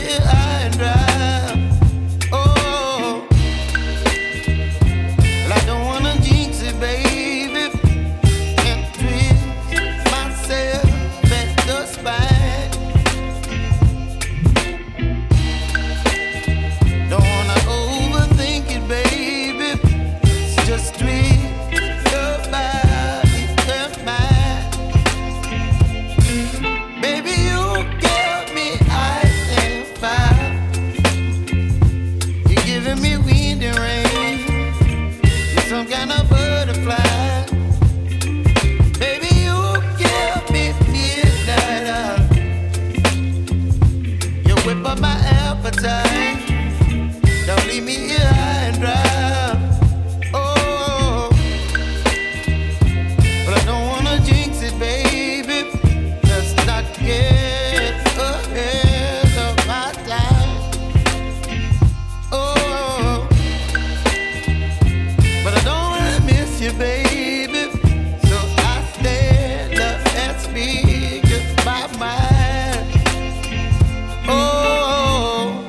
here high and dry. Oh, well, I don't wanna jinx it, baby, and twist myself at the spine. Don't wanna overthink it, baby. It's just twist your body and mine. Baby, you give me ice and fire. You're giving me wind and rain. You're some kind of butterfly. Baby, you give me midnight. You whip up my appetite. Don't leave me here high and dry. Oh, but I don't wanna jinx it, baby. Let's not get ahead of my time. Oh, but I don't wanna miss you, baby. So I stand up and speak my mind. Oh.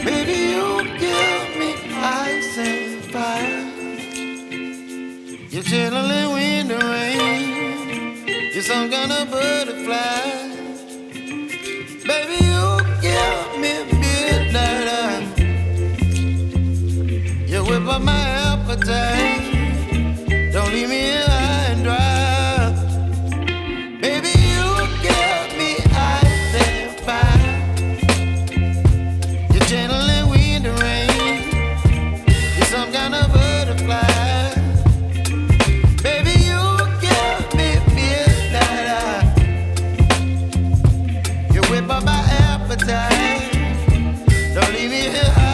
Baby, you give me ice and fire. You're channeling wind and rain. You're some kind of butterfly. Baby, you give me midnight. You whip up my appetite. Don't leave me here high and dry. Baby, you give me ice and fire. You're channeling wind and rain. You're some kind of butterfly. Baby, you give me midnight. You whip up my appetite. Don't leave me here high.